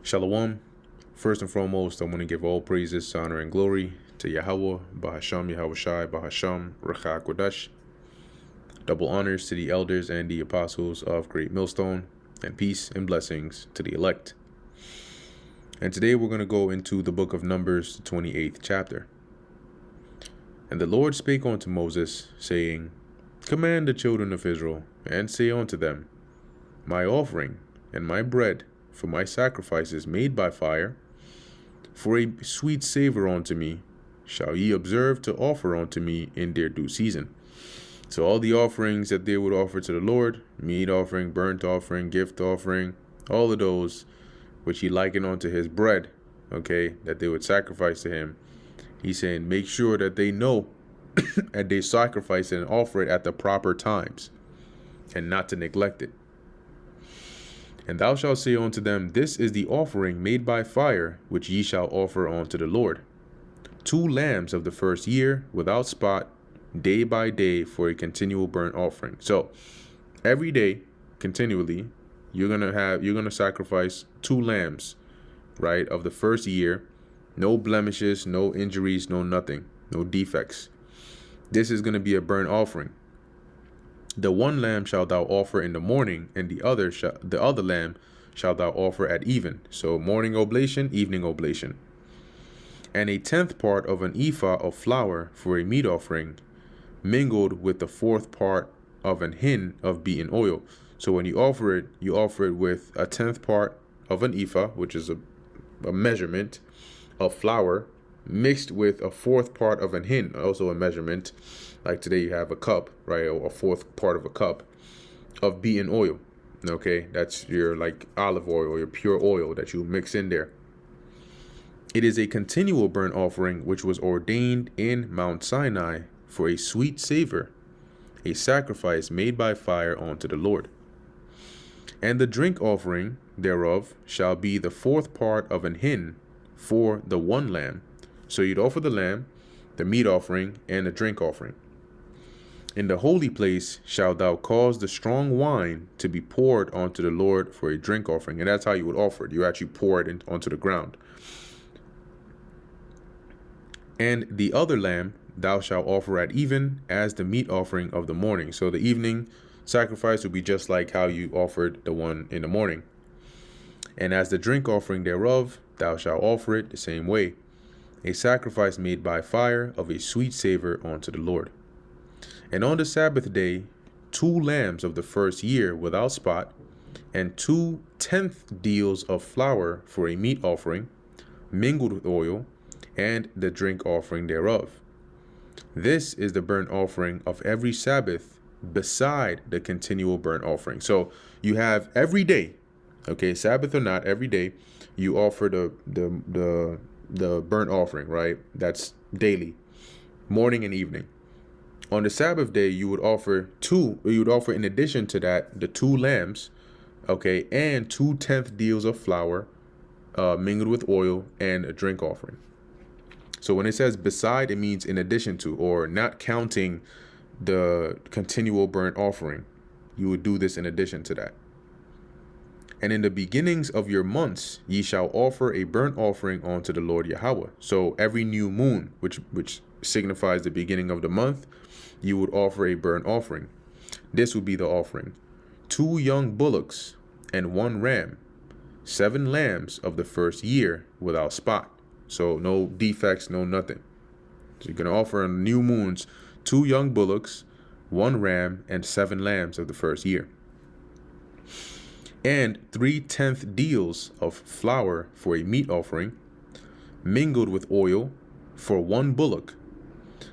Shalom. First and foremost, I want to give all praises, honor, and glory to Yahweh, Bahasham, Yahweh Shai, Bahasham, Rachak Kodash. Double honors to the elders and the apostles of Great Millstone, and peace and blessings to the elect. And today we're going to go into the book of Numbers, the 28th chapter. And the Lord spake unto Moses, saying, Command the children of Israel, and say unto them, My offering and my bread for my sacrifices made by fire, for a sweet savor unto me, shall ye observe to offer unto me in their due season. So all the offerings that they would offer to the Lord, meat offering, burnt offering, gift offering, all of those which he likened unto his bread, okay, that they would sacrifice to him. He's saying, make sure that they know that they sacrifice it and offer it at the proper times, and not to neglect it. And thou shalt say unto them, This is the offering made by fire, which ye shall offer unto the Lord. 2 lambs of the first year, without spot, day by day, for a continual burnt offering. So every day, continually, you're gonna sacrifice 2 lambs, right, of the first year. No blemishes, no injuries, no nothing, no defects. This is gonna be a burnt offering. The 1 lamb shalt thou offer in the morning, and the other lamb shalt thou offer at even. So morning oblation, evening oblation. And a 10th part of an ephah of flour for a meat offering, mingled with the 4th part of an hin of beaten oil. So when you offer it with a 10th part of an ephah, which is a measurement of flour, mixed with a 4th part of an hin, also a measurement. Like today you have a cup, right, or a 4th part of a cup of beaten oil. Okay, that's your like olive oil or your pure oil that you mix in there. It is a continual burnt offering which was ordained in Mount Sinai for a sweet savor, a sacrifice made by fire unto the Lord. And the drink offering thereof shall be the 4th part of an hin for the 1 lamb. So you'd offer the lamb, the meat offering, and the drink offering. In the holy place shalt thou cause the strong wine to be poured onto the Lord for a drink offering. And that's how you would offer it. You actually pour it onto the ground. And the other lamb thou shalt offer at even as the meat offering of the morning. So the evening sacrifice would be just like how you offered the one in the morning. And as the drink offering thereof, thou shalt offer it the same way, a sacrifice made by fire of a sweet savor unto the Lord. And on the Sabbath day, 2 lambs of the first year without spot, and 2 tenth deals of flour for a meat offering, mingled with oil, and the drink offering thereof. This is the burnt offering of every Sabbath, beside the continual burnt offering. So you have every day, okay, Sabbath or not, every day you offer the burnt offering, right? That's daily, morning and evening. On the Sabbath day, you would offer in addition to that, the 2 lambs, okay, and 2 tenth deals of flour, mingled with oil, and a drink offering. So when it says beside, it means in addition to, or not counting the continual burnt offering. You would do this in addition to that. And in the beginnings of your months, ye shall offer a burnt offering unto the Lord Yahweh. So every new moon, which signifies the beginning of the month, you would offer a burnt offering. This would be the offering: 2 young bullocks and 1 ram, 7 lambs of the first year without spot. So no defects, no nothing. So you're going to offer on new moons 2 young bullocks, 1 ram, and 7 lambs of the first year. And 3 tenth deals of flour for a meat offering, mingled with oil, for 1 bullock,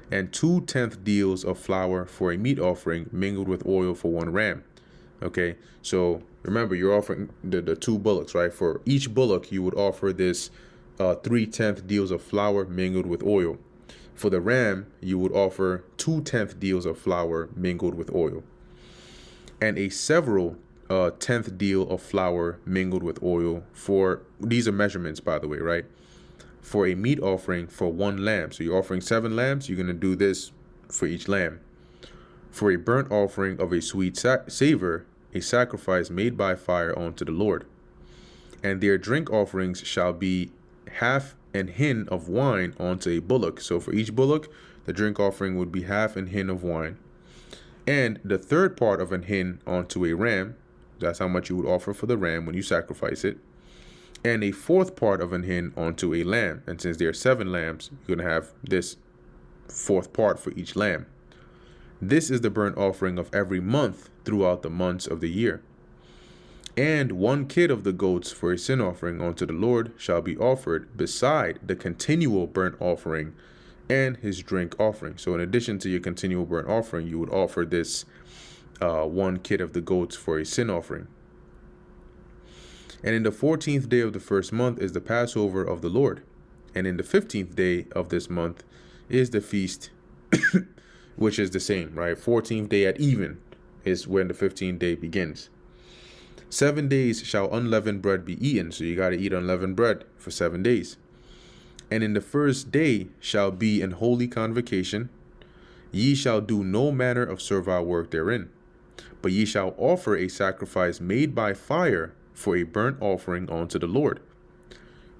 and 2 tenth deals of flour for a meat offering, mingled with oil, for 1 ram. Okay, so remember, you're offering the 2 bullocks, right? For each bullock, you would offer this 3 tenth deals of flour mingled with oil. For the ram, you would offer 2 tenth deals of flour mingled with oil, and a several 10th deal of flour mingled with oil. For these are measurements, by the way, right? For a meat offering for 1 lamb. So you're offering 7 lambs. You're going to do this for each lamb. For a burnt offering of a sweet savor, a sacrifice made by fire unto the Lord. And their drink offerings shall be half an hin of wine unto a bullock. So for each bullock, the drink offering would be half an hin of wine. And the third part of an hin unto a ram. That's how much you would offer for the ram when you sacrifice it. And a fourth part of an hin unto a lamb. And since there are 7 lambs, you're going to have this fourth part for each lamb. This is the burnt offering of every month throughout the months of the year. And 1 kid of the goats for a sin offering unto the Lord shall be offered beside the continual burnt offering and his drink offering. So in addition to your continual burnt offering, you would offer this 1 kid of the goats for a sin offering. And in the 14th day of the first month is the Passover of the Lord. And in the 15th day of this month is the feast, which is the same, right? 14th day at even is when the 15th day begins. 7 days shall unleavened bread be eaten. So you got to eat unleavened bread for 7 days. And in the first day shall be an holy convocation. Ye shall do no manner of servile work therein. But ye shall offer a sacrifice made by fire for a burnt offering unto the Lord.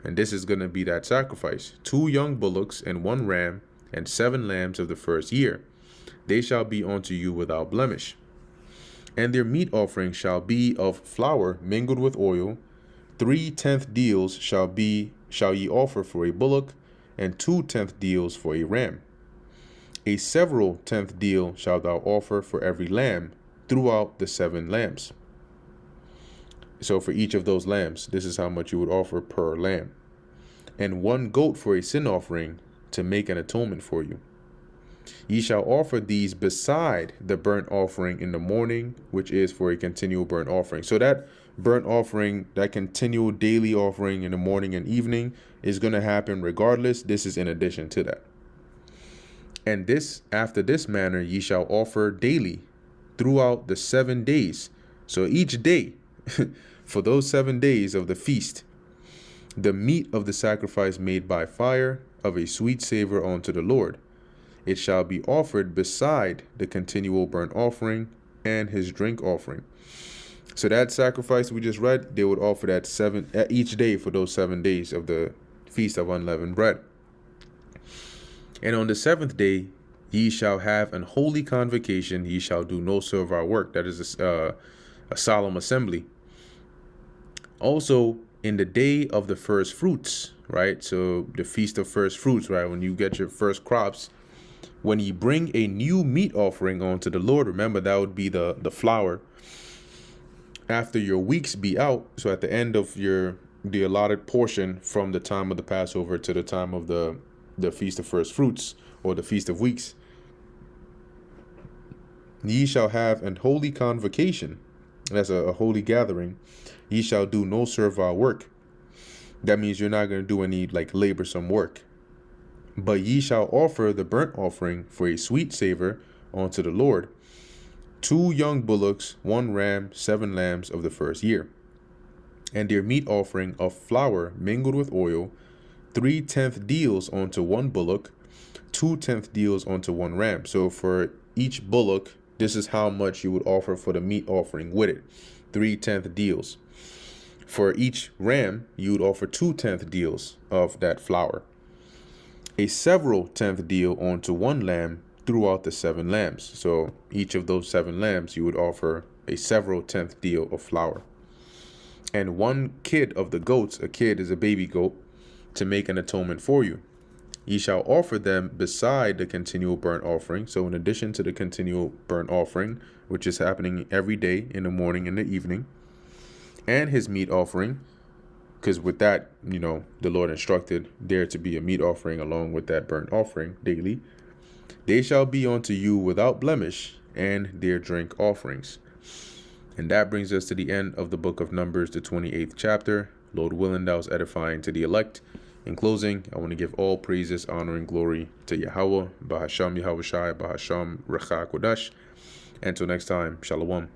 And this is going to be that sacrifice: 2 young bullocks and 1 ram and 7 lambs of the first year. They shall be unto you without blemish. And their meat offering shall be of flour mingled with oil. 3/10 deals shall ye offer for a bullock, and 2/10 deals for a ram. A several 10th deal shalt thou offer for every lamb throughout the 7 lambs. So for each of those lambs, this is how much you would offer per lamb. And 1 goat for a sin offering to make an atonement for you. Ye shall offer these beside the burnt offering in the morning, which is for a continual burnt offering. So that burnt offering, that continual daily offering in the morning and evening, is going to happen regardless. This is in addition to that. And this, after this manner, ye shall offer daily throughout the 7 days. So each day, for those 7 days of the feast, the meat of the sacrifice made by fire of a sweet savor unto the Lord. It shall be offered beside the continual burnt offering and his drink offering. So that sacrifice we just read, they would offer that each day for those 7 days of the feast of unleavened bread. And on the 7th day, ye shall have an holy convocation. Ye shall do no servile work. That is a solemn assembly. Also, in the day of the first fruits, right? So the feast of first fruits, right? When you get your first crops, when you bring a new meat offering unto the Lord, remember that would be the flour. After your weeks be out, so at the end of the allotted portion from the time of the Passover to the time of the feast of first fruits, or the feast of weeks, ye shall have an holy convocation. That's a holy gathering. Ye shall do no servile work. That means you're not going to do any laborsome work. But ye shall offer the burnt offering for a sweet savor unto the Lord: 2 young bullocks, 1 ram, 7 lambs of the first year. And their meat offering of flour mingled with oil, 3/10 deals unto 1 bullock, 2/10 deals unto 1 ram. So for each bullock, this is how much you would offer for the meat offering with it: 3/10 deals. For each ram, you would offer 2/10 deals of that flour. A several 10th deal onto 1 lamb throughout the 7 lambs. So each of those 7 lambs, you would offer a several 10th deal of flour. And 1 kid of the goats, a kid is a baby goat, to make an atonement for you. Ye shall offer them beside the continual burnt offering. So in addition to the continual burnt offering, which is happening every day in the morning and the evening, and his meat offering, because with that, the Lord instructed there to be a meat offering along with that burnt offering daily. They shall be unto you without blemish, and their drink offerings. And that brings us to the end of the book of Numbers, the 28th chapter. Lord willing, that was edifying to the elect. In closing, I want to give all praises, honor, and glory to Yahweh, Bahasham Yahushai, Bahasham Recha Kodash. Until next time, Shalom.